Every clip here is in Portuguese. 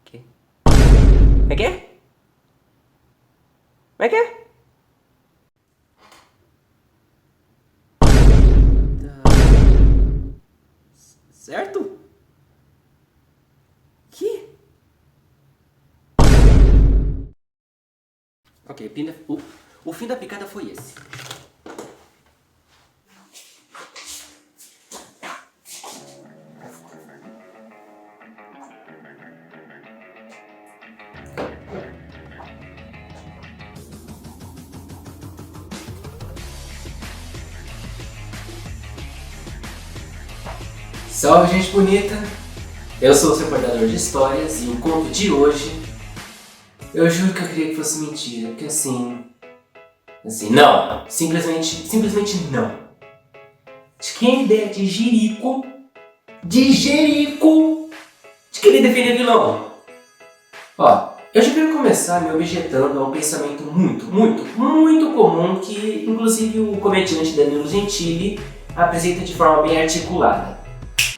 Que? Como é que é? Como é que é? Certo? Que? Ok, o fim da picada foi esse. Salve, gente bonita! Eu sou o seu portador de histórias e o conto de hoje, eu juro que eu queria que fosse mentira, porque assim, não, simplesmente não. De quem é ideia de Jerico, de querer defender vilão? Ó, eu já quero começar me objetando a um pensamento muito comum que, inclusive, o comediante Danilo Gentili apresenta de forma bem articulada.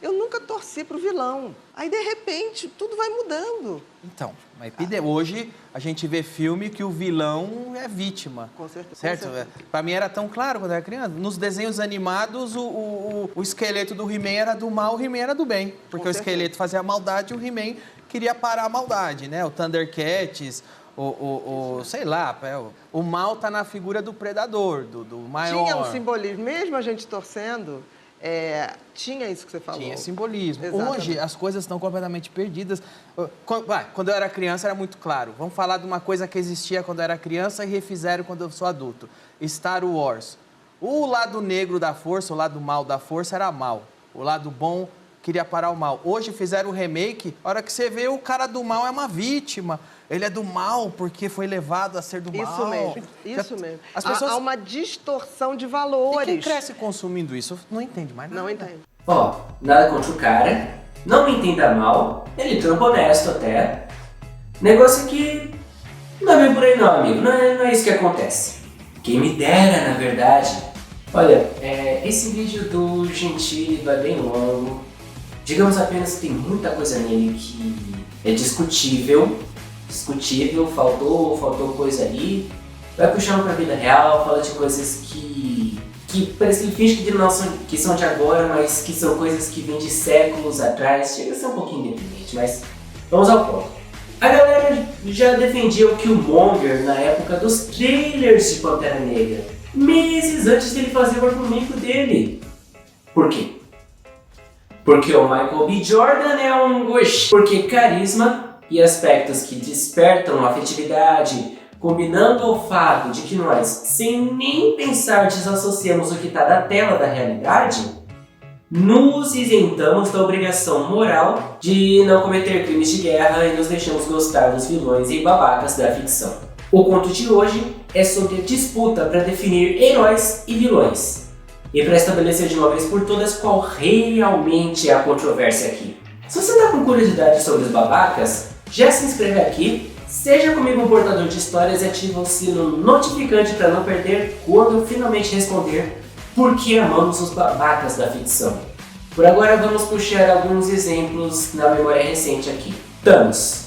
Eu nunca torci pro vilão. Aí, de repente, tudo vai mudando. Então, mas hoje a gente vê filme que o vilão é vítima. Com certeza. Certo? Pra mim era tão claro quando eu era criança. Nos desenhos animados, o esqueleto do He-Man era do mal, o He-Man era do bem. Porque o esqueleto fazia a maldade e o He-Man queria parar a maldade, né? O Thundercats, sei lá, o mal tá na figura do predador, do maior. Tinha um simbolismo, mesmo a gente torcendo, tinha isso que você falou. Tinha simbolismo. Exatamente. Hoje as coisas estão completamente perdidas. Quando eu era criança era muito claro. Vamos falar de uma coisa que existia quando eu era criança e refizeram quando eu sou adulto. Star Wars. O lado negro da força, o lado mal da força era mal. O lado bom queria parar o mal. Hoje fizeram o remake, a hora que você vê o cara do mal é uma vítima. Ele é do mal porque foi levado a ser do mal. Isso mesmo. As pessoas... Há uma distorção de valores. E quem cresce consumindo isso não entende mais nada. Não entende. Ó, nada contra o cara, não me entenda mal, ele trampa honesto até. Negócio que não é bem por aí não, amigo, não é isso que acontece. Quem me dera, na verdade. Olha, esse vídeo do Gentili vai bem longo. Digamos apenas que tem muita coisa nele que é discutível, faltou coisa ali. Vai puxando pra vida real, fala de coisas que parece que ele finge que são de agora, mas que são coisas que vêm de séculos atrás. Chega a ser um pouquinho independente, mas vamos ao ponto. A galera já defendia o Killmonger na época dos trailers de Pantera Negra, meses antes dele fazer o argumento dele. Por quê? Porque o Michael B. Jordan é um wish. Porque carisma e aspectos que despertam afetividade, combinando ao fato de que nós, sem nem pensar, desassociamos o que está da tela da realidade, nos isentamos da obrigação moral de não cometer crimes de guerra e nos deixamos gostar dos vilões e babacas da ficção. O conto de hoje é sobre a disputa para definir heróis e vilões. E para estabelecer de uma vez por todas qual realmente é a controvérsia aqui. Se você está com curiosidade sobre os babacas, já se inscreve aqui, seja comigo um portador de histórias e ativa o sino notificante para não perder quando eu finalmente responder por que amamos os babacas da ficção. Por agora vamos puxar alguns exemplos na memória recente aqui. Thanos.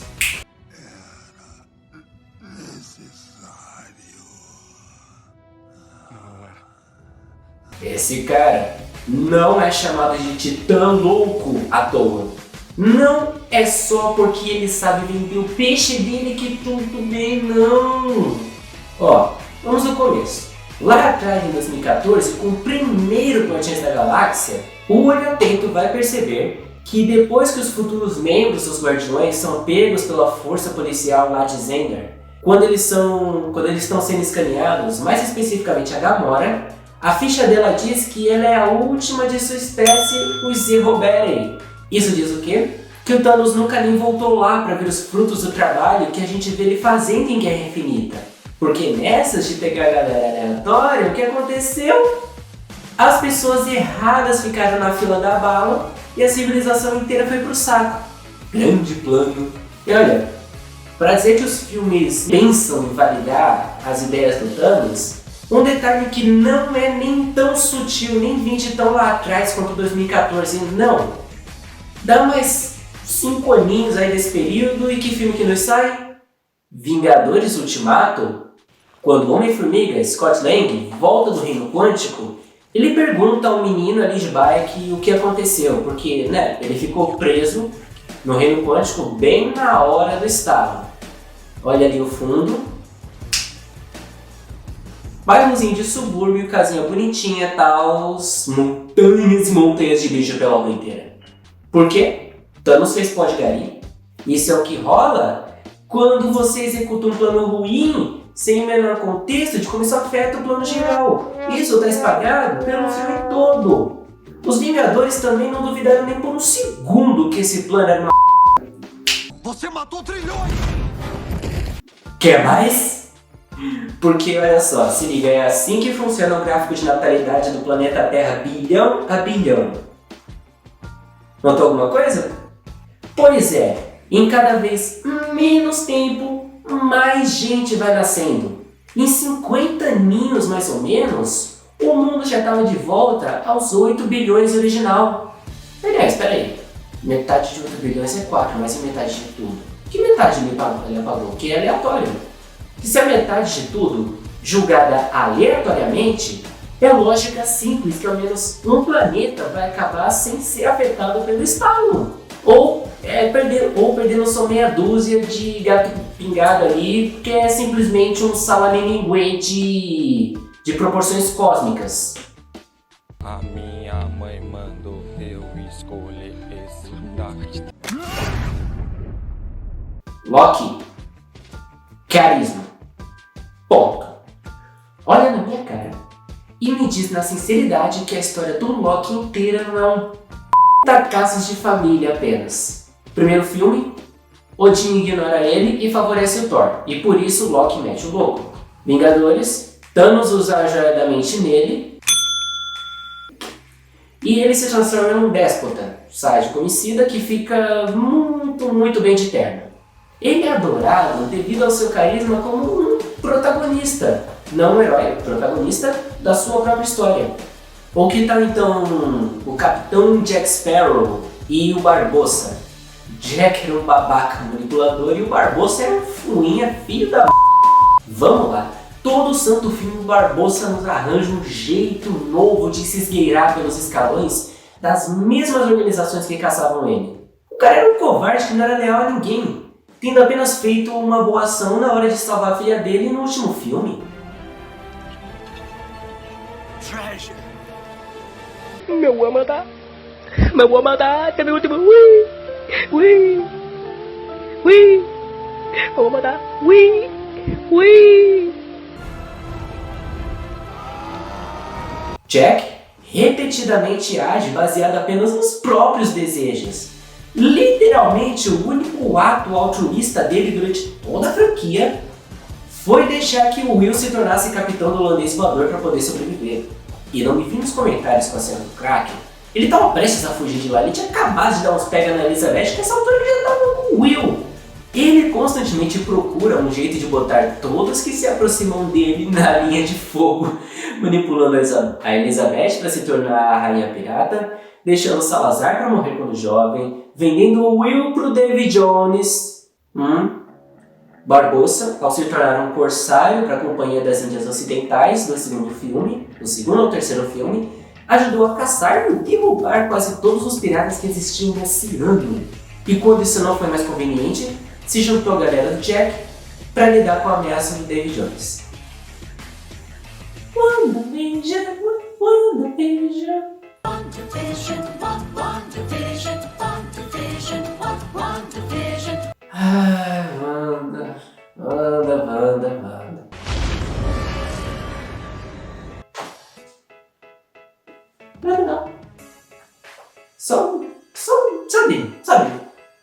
Esse cara não é chamado de titã louco à toa. Não é só porque ele sabe vender o peixe dele que tudo bem, não. Ó, vamos do começo. Lá atrás, em 2014, com o primeiro Guardiões da Galáxia, o olho atento vai perceber que depois que os futuros membros dos Guardiões são pegos pela força policial lá de Zendar, quando eles estão sendo escaneados, mais especificamente a Gamora, a ficha dela diz que ela é a última de sua espécie, os Zerroberei. Isso diz o quê? Que o Thanos nunca nem voltou lá para ver os frutos do trabalho que a gente vê ele fazendo em Guerra Infinita. Porque nessas de pegar a galera aleatória, o que aconteceu? As pessoas erradas ficaram na fila da bala e a civilização inteira foi pro saco. Grande plano. E olha, para dizer que os filmes pensam em validar as ideias do Thanos, um detalhe que não é nem tão sutil, nem vem de tão lá atrás quanto 2014, não. Dá mais 5 aninhos aí desse período, e que filme que nos sai? Vingadores Ultimato. Quando o Homem-Formiga, Scott Lang, volta do reino quântico, ele pergunta ao menino ali de bike o que aconteceu, porque né, ele ficou preso no reino quântico bem na hora do estalo. Olha ali o fundo. Bairrozinho de subúrbio, casinha bonitinha, tal, montanhas e montanhas de bicho pela rua inteira. Por quê? Thanos fez pó de gari. Isso é o que rola quando você executa um plano ruim sem o menor contexto de como isso afeta o plano geral. Isso está espalhado pelo filme todo. Os Vingadores também não duvidaram nem por um segundo que esse plano era uma... Você matou trilhões! Quer mais? Porque olha só, se liga, é assim que funciona o gráfico de natalidade do planeta Terra bilhão a bilhão. Notou alguma coisa? Pois é, em cada vez menos tempo, mais gente vai nascendo. Em 50 aninhos mais ou menos, o mundo já estava de volta aos 8 bilhões original. Aliás, espera aí, metade de 8 bilhões é 4, mas e metade de tudo? Que metade ele apagou? Que é aleatório. Que se a metade de tudo, julgada aleatoriamente, é lógica simples que ao menos um planeta vai acabar sem ser afetado pelo estalo. Ou perdendo só meia dúzia de gato pingado ali, que é simplesmente um salame minguê de proporções cósmicas. A minha mãe mandou eu escolher esse Dark. Loki. Carisma. Ponto. Olha na minha cara e me diz na sinceridade que a história do Loki inteira não é um casos de família apenas. Primeiro filme, Odin ignora ele e favorece o Thor, e por isso Loki mete o louco. Vingadores, Thanos usa a joia da mente nele e ele se transforma em um déspota, sádico homicida que fica muito bem de terno. Ele é adorado devido ao seu carisma como um protagonista, não um herói, protagonista da sua própria história. Ou que tal então o Capitão Jack Sparrow e o Barbossa? Jack era um babaca manipulador e o Barbossa era um fuinha, filho da... Vamos lá, todo santo filme o Barbossa nos arranja um jeito novo de se esgueirar pelos escalões das mesmas organizações que caçavam ele. O cara era um covarde que não era leal a ninguém, tendo apenas feito uma boa ação na hora de salvar a filha dele no último filme. Treasure. Meu Amada, até meu último, ui, ui, ui, meu Amada, ui, ui. Jack repetidamente age baseado apenas nos próprios desejos. Literalmente, o único ato altruísta dele durante toda a franquia foi deixar que o Will se tornasse capitão do holandês voador para poder sobreviver. E não me vi nos comentários com a cena do Kraken. Ele estava prestes a fugir de lá, ele tinha acabado de dar uns pega na Elizabeth, que essa altura ele já estava com o Will. Ele constantemente procura um jeito de botar todos que se aproximam dele na linha de fogo, manipulando a Elizabeth para se tornar a rainha pirata, deixando Salazar para morrer quando jovem, vendendo o Will pro David Jones, Barbossa, ao se tornar um corsário para a Companhia das Índias Ocidentais no segundo filme, no segundo ou terceiro filme, ajudou a caçar e derrubar quase todos os piratas que existiam nesse ano. E quando isso não foi mais conveniente, se juntou a galera do Jack para lidar com a ameaça do David Jones. Ah, Wanda. Não. Só, sabe?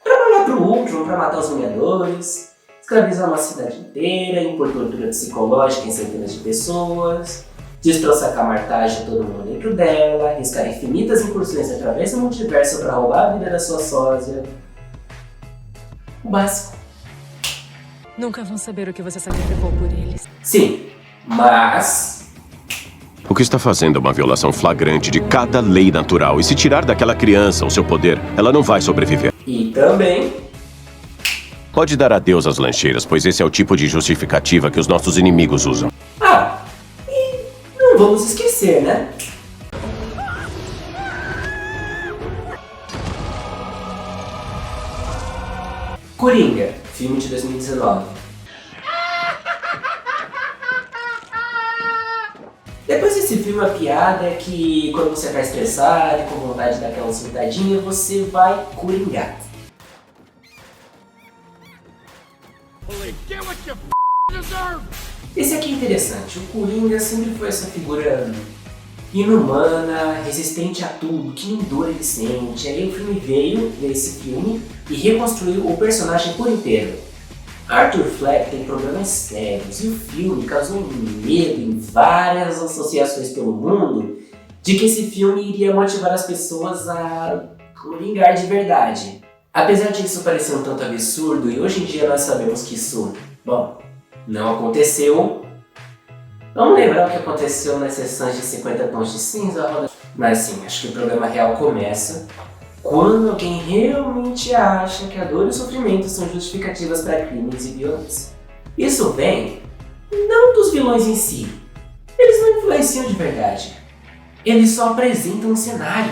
Trabalhar pro Ultron pra matar os Vingadores, escravizar uma cidade inteira, impor tortura psicológica em centenas de pessoas, destroçar a martagem de todo mundo dentro dela, arriscar infinitas incursões através do multiverso pra roubar a vida da sua sósia. O básico. Nunca vão saber o que você sacrificou por eles. Sim, mas O que está fazendo é uma violação flagrante de cada lei natural. E se tirar daquela criança o seu poder, ela não vai sobreviver. E também... Pode dar adeus às lancheiras, pois esse é o tipo de justificativa que os nossos inimigos usam. Ah, e não vamos esquecer, né? Coringa, filme de 2019. Depois desse filme, a piada é que quando você tá estressado e com vontade de dar aquela surtadinha, você vai coringar. Esse aqui é interessante. O Coringa sempre foi essa figura inumana, resistente a tudo, que nem dor ele sente. Aí o filme veio nesse filme e reconstruiu o personagem por inteiro. Arthur Fleck tem problemas sérios e o filme causou medo em várias associações pelo mundo de que esse filme iria motivar as pessoas a coringar de verdade. Apesar disso parecer um tanto absurdo, e hoje em dia nós sabemos que isso, bom, não aconteceu. Vamos lembrar o que aconteceu nas sessões de 50 tons de cinza? Mas sim, acho que o problema real começa quando alguém realmente acha que a dor e o sofrimento são justificativas para crimes e violência. Isso vem não dos vilões em si. Eles não influenciam de verdade. Eles só apresentam um cenário.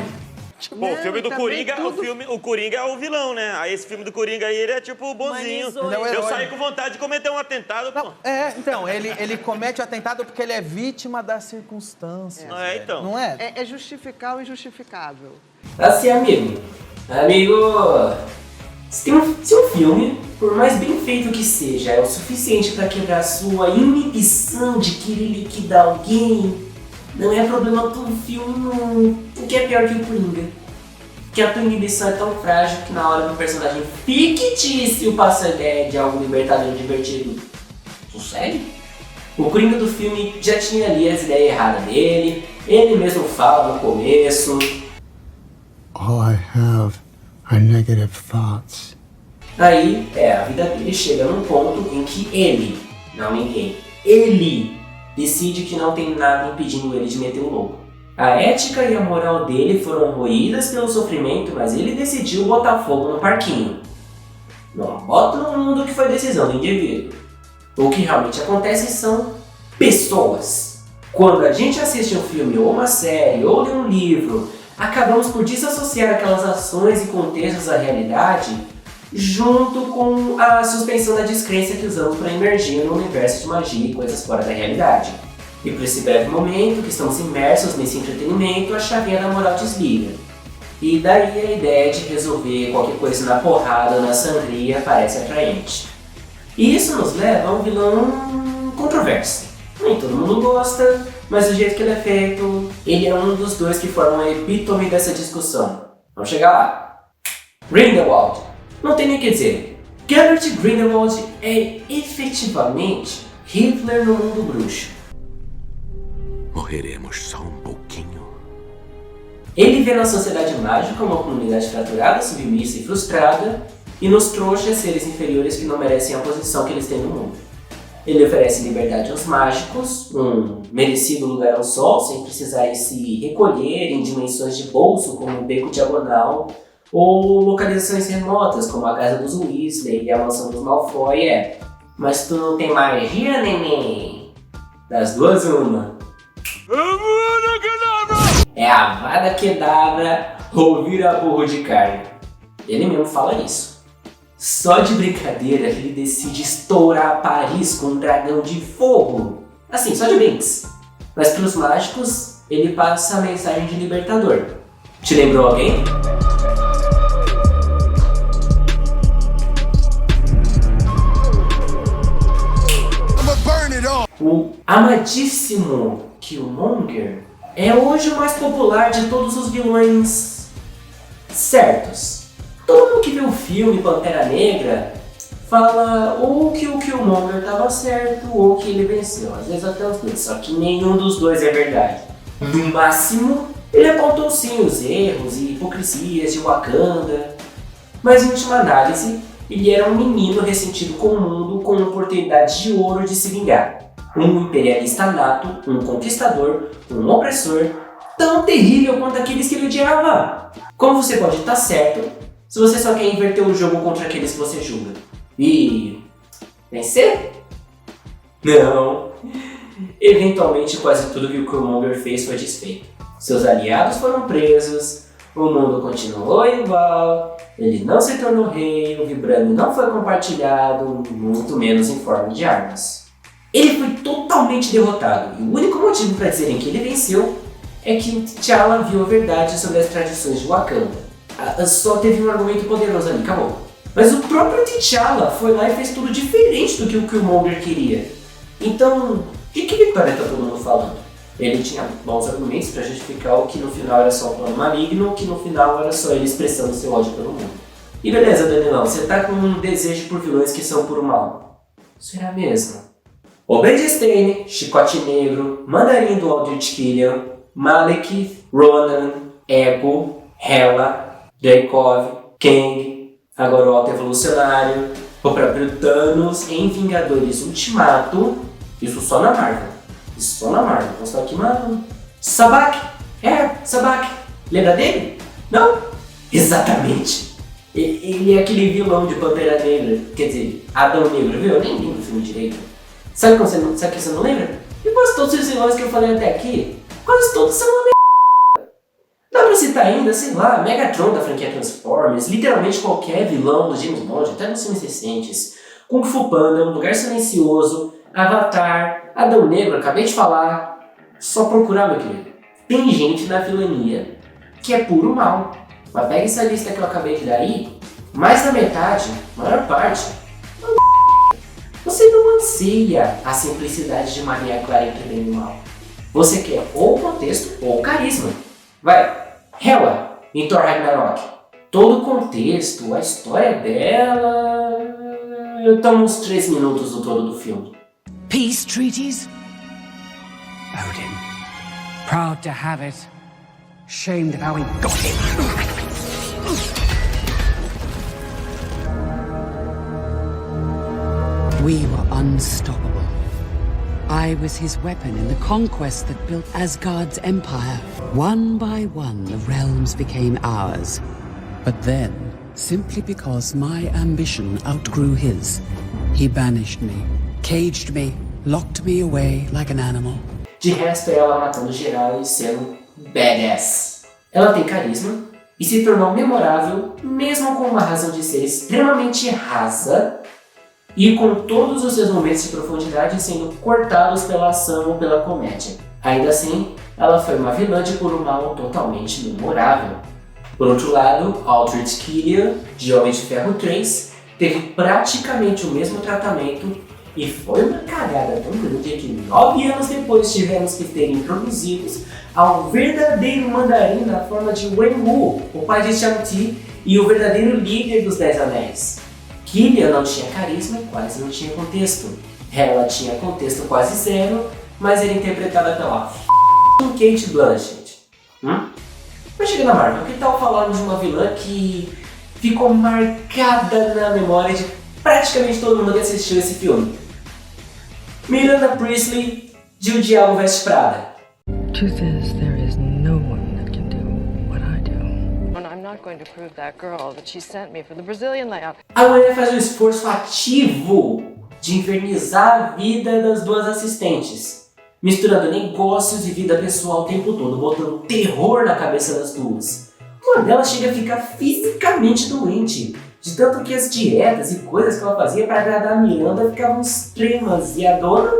Bom, o filme do Coringa, tudo... o Coringa é o vilão, né? Aí esse filme do Coringa aí, ele é tipo o bonzinho. Ele é o Eu herói. saí com vontade de cometer um atentado, pô. Então, ele comete o atentado porque ele é vítima das circunstâncias. É, então. Não é? É justificar o injustificável. Assim, amigo, se um filme, por mais bem feito que seja, é o suficiente para quebrar sua inibição de querer liquidar alguém, não é problema do filme, não. O que é pior que o Coringa? Que a tua inibição é tão frágil que na hora do personagem fictício passa a ideia de algo libertador e divertido. Sério? O Coringa do filme já tinha ali as ideias erradas dele, ele mesmo fala no começo. All I have are negative thoughts. Aí, a vida dele chega num ponto em que ele, não ninguém, ele decide que não tem nada impedindo ele de meter o louco. A ética e a moral dele foram roídas pelo sofrimento, mas ele decidiu botar fogo no parquinho. Não bota no mundo que foi decisão do indivíduo. O que realmente acontece são pessoas. Quando a gente assiste um filme ou uma série ou lê um livro, acabamos por desassociar aquelas ações e contextos da realidade junto com a suspensão da descrença que usamos para emergir no universo de magia e coisas fora da realidade. E por esse breve momento que estamos imersos nesse entretenimento, a chavinha da moral desliga. E daí a ideia de resolver qualquer coisa na porrada ou na sangria parece atraente. E isso nos leva a um vilão controverso. Nem todo mundo gosta, mas do jeito que ele é feito, ele é um dos dois que formam a epítome dessa discussão. Vamos chegar lá. Grindelwald. Não tem nem o que dizer. Gellert Grindelwald é efetivamente Hitler no mundo bruxo. Morreremos só um pouquinho. Ele vê na sociedade mágica uma comunidade fraturada, submissa e frustrada, e nos trouxas seres inferiores que não merecem a posição que eles têm no mundo. Ele oferece liberdade aos mágicos, um merecido lugar ao sol, sem precisarem se recolher em dimensões de bolso, como o Beco Diagonal, ou localizações remotas, como a casa dos Weasley e a mansão dos Malfoy. Mas tu não tem magia, neném? Das duas, uma. É a Avada Kedavra ou vira burro de carne. Ele mesmo fala isso. Só de brincadeira ele decide estourar Paris com um dragão de fogo. Assim, só de brinks. Mas pros mágicos, ele passa a mensagem de libertador. Te lembrou alguém? O amadíssimo Killmonger é hoje o mais popular de todos os vilões certos. Todo mundo que viu o filme Pantera Negra fala ou que o Killmonger estava certo ou que ele venceu, às vezes até os dois, só que nenhum dos dois é verdade. No máximo, ele apontou sim os erros e hipocrisias de Wakanda, mas em última análise, ele era um menino ressentido com o mundo com oportunidade de ouro de se vingar. Um imperialista nato, um conquistador, um opressor, tão terrível quanto aqueles que ele odiava. Como você pode estar certo se você só quer inverter o jogo contra aqueles que você julga? E... vencer? Não. Eventualmente, quase tudo que o Killmonger fez foi desfeito. Seus aliados foram presos, o mundo continuou igual, ele não se tornou rei, o Vibranium não foi compartilhado, muito menos em forma de armas. Ele foi totalmente derrotado, e o único motivo para dizerem que ele venceu é que T'Challa viu a verdade sobre as tradições de Wakanda. Só teve um argumento poderoso ali, acabou. Mas o próprio T'Challa foi lá e fez tudo diferente do que o Killmonger queria. Então, de que vitória tá todo mundo falando? Ele tinha bons argumentos para justificar o que no final era só um plano maligno, o que no final era só ele expressando seu ódio pelo mundo. E beleza, Danilão, você tá com um desejo por vilões que são puro mal. Será mesmo? Obed-Stane, Chicote Negro, Mandarim do Aldrich Killian, Malekith, Ronan, Echo, Hela, Dreykov, Kang, agora o Alto Evolucionário, o próprio Thanos em Vingadores Ultimato, isso só na Marvel. Isso só na Marvel. Vamos estar aqui, mano. Sabak! Sabak! Lembra dele? Não? Exatamente! Ele é aquele vilão de Pantera Negra, quer dizer, Adão Negro, viu? Eu nem lembro o filme direito. Sabe que você não lembra? E quase todos os vilões que eu falei até aqui, quase todos são uma merda. Dá pra citar ainda, sei lá, Megatron da franquia Transformers, literalmente qualquer vilão do James Bond, até nos filmes recentes, Kung Fu Panda, Um Lugar Silencioso, Avatar, Adão Negro, acabei de falar. Só procurar, meu querido. Tem gente na vilania que é puro mal. Mas pega essa lista que eu acabei de dar aí, mais da metade, maior parte, você não anseia a simplicidade de Maria Clara entre bem e mal. Você quer ou contexto ou carisma. Vai, Hela, em Thor Ragnarok. Todo o contexto, a história dela... Eu tomo uns 3 minutos do todo do filme. Peace treaties? Odin. Proud to have it. Shamed of how he got it. We were unstoppable. I was his weapon in the conquest that built Asgard's empire. One by one, the realms became ours. But then, simply because my ambition outgrew his, he banished me, caged me, locked me away like an animal. De resto, é ela matando geral e sendo badass. Ela tem carisma e se tornou memorável, mesmo com uma razão de ser extremamente rasa e com todos os seus momentos de profundidade sendo cortados pela ação ou pela comédia. Ainda assim, ela foi uma vilã de puro mal totalmente memorável. Por outro lado, Aldrich Killian, de Homem de Ferro 3, teve praticamente o mesmo tratamento e foi uma cagada tão grande que 9 anos depois tivemos que ter introduzidos ao verdadeiro mandarim na forma de Wenwu, o pai de Shang-Chi e o verdadeiro líder dos 10 Anéis. Killian não tinha carisma e quase não tinha contexto. Ela tinha contexto quase zero, mas era interpretada pela Kate Blanchett. Mas chega na Marvel, que tal falarmos de uma vilã que ficou marcada na memória de praticamente todo mundo que assistiu esse filme? Miranda Priestley, de O Diabo Veste Prada. Truth is, there is no one that can do what I do. And I'm not going to prove that girl that she sent me for the Brazilian layout. A mulher faz um esforço ativo de infernizar a vida das duas assistentes, misturando negócios e vida pessoal o tempo todo, botando terror na cabeça das duas. Uma delas chega a ficar fisicamente doente, de tanto que as dietas e coisas que ela fazia para agradar a Miranda ficavam extremas, e a dona...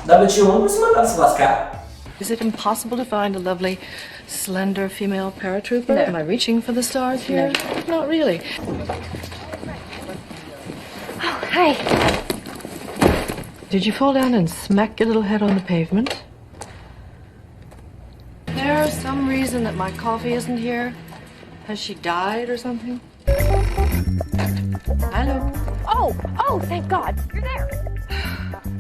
dava de ombro e se mandava se lascar. Is it impossible to find a lovely, slender female paratrooper? No. Am I reaching for the stars here? No. Not really. Oh, hi. Did you fall down and smack your little head on the pavement? There's some reason that my coffee isn't here. Has she died or something? Hello? Oh, thank God. You're there.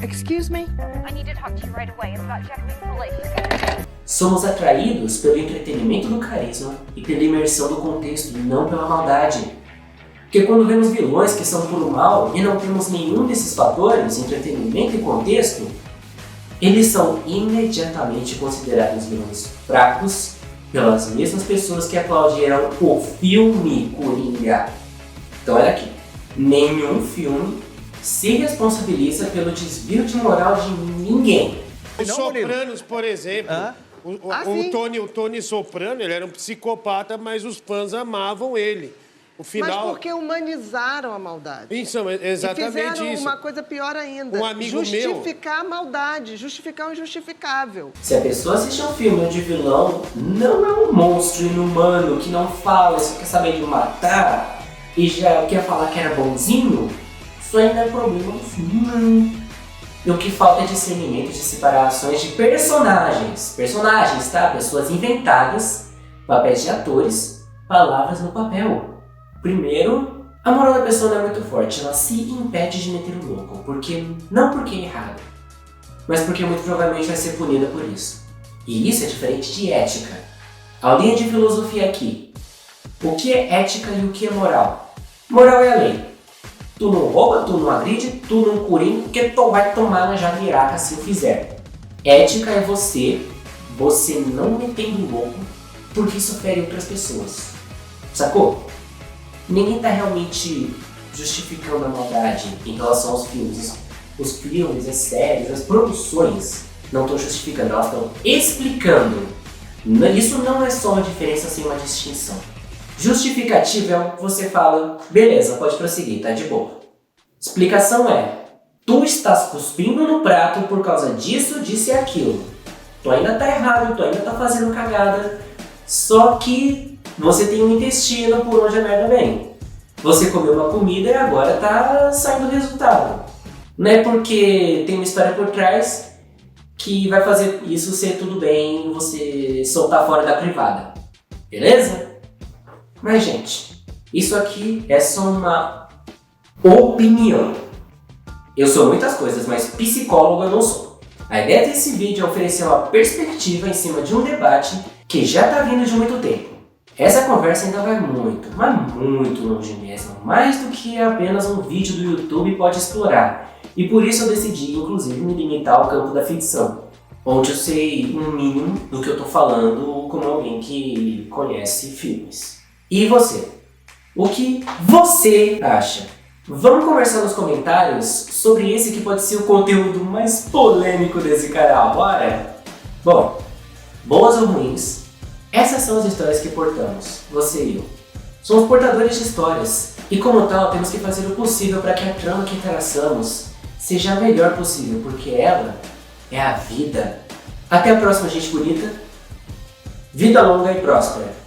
Excuse me? I need to talk to you right away. It's about Jacqueline Pulley. Somos atraídos pelo entretenimento do carisma e pela imersão do contexto, não pela maldade. Porque quando vemos vilões que são puro mal e não temos nenhum desses fatores, entretenimento e contexto, eles são imediatamente considerados vilões fracos pelas mesmas pessoas que aplaudiram o filme Coringa. Então olha aqui, nenhum filme se responsabiliza pelo desvio de moral de ninguém. Os Sopranos, por exemplo, o Tony Soprano, ele era um psicopata, mas os fãs amavam ele. O final... Mas porque humanizaram a maldade. Isso, exatamente e fizeram isso. uma coisa pior ainda. Um amigo justificar a maldade, justificar o injustificável. Se a pessoa assiste um filme onde o vilão não é um monstro inumano que não fala, só quer saber de matar e já quer falar que era bonzinho, isso ainda é problema do filme. E o que falta é discernimento de separações de personagens. Personagens, tá? Pessoas inventadas, papéis de atores, palavras no papel. Primeiro, a moral da pessoa não é muito forte, ela se impede de meter o louco, não porque é errado, mas porque muito provavelmente vai ser punida por isso. E isso é diferente de ética. A linha de filosofia aqui. O que é ética e o que é moral? Moral é a lei. Tu não rouba, tu não agride, tu não coringa, porque tu vai tomar na jabiraca se o fizer. Ética é você não metendo o louco, porque isso fere outras pessoas. Sacou? Ninguém está realmente justificando a maldade em relação aos filmes. Os filmes, as séries, as produções não estão justificando, elas estão explicando. Isso não é só uma diferença sem uma distinção. Justificativa é o que você fala, beleza, pode prosseguir, tá de boa. Explicação é, tu estás cuspindo no prato por causa disso, disso e aquilo. Tu ainda tá errado, tu ainda tá fazendo cagada, só que você tem um intestino por onde a merda vem. Você comeu uma comida e agora tá saindo o resultado. Não é porque tem uma história por trás que vai fazer isso ser tudo bem, você soltar fora da privada. Beleza? Mas, gente, isso aqui é só uma opinião. Eu sou muitas coisas, mas psicólogo eu não sou. A ideia desse vídeo é oferecer uma perspectiva em cima de um debate que já tá vindo de muito tempo. Essa conversa ainda vai muito, mas muito longe mesmo, mais do que apenas um vídeo do YouTube pode explorar. E por isso eu decidi, inclusive, me limitar ao campo da ficção, onde eu sei um mínimo do que eu tô falando como alguém que conhece filmes. E você? O que você acha? Vamos conversar nos comentários sobre esse que pode ser o conteúdo mais polêmico desse canal, bora? Bom, boas ou ruins, essas são as histórias que portamos, você e eu. Somos portadores de histórias, e como tal temos que fazer o possível para que a trama que traçamos seja a melhor possível, porque ela é a vida. Até a próxima, gente bonita. Vida longa e próspera.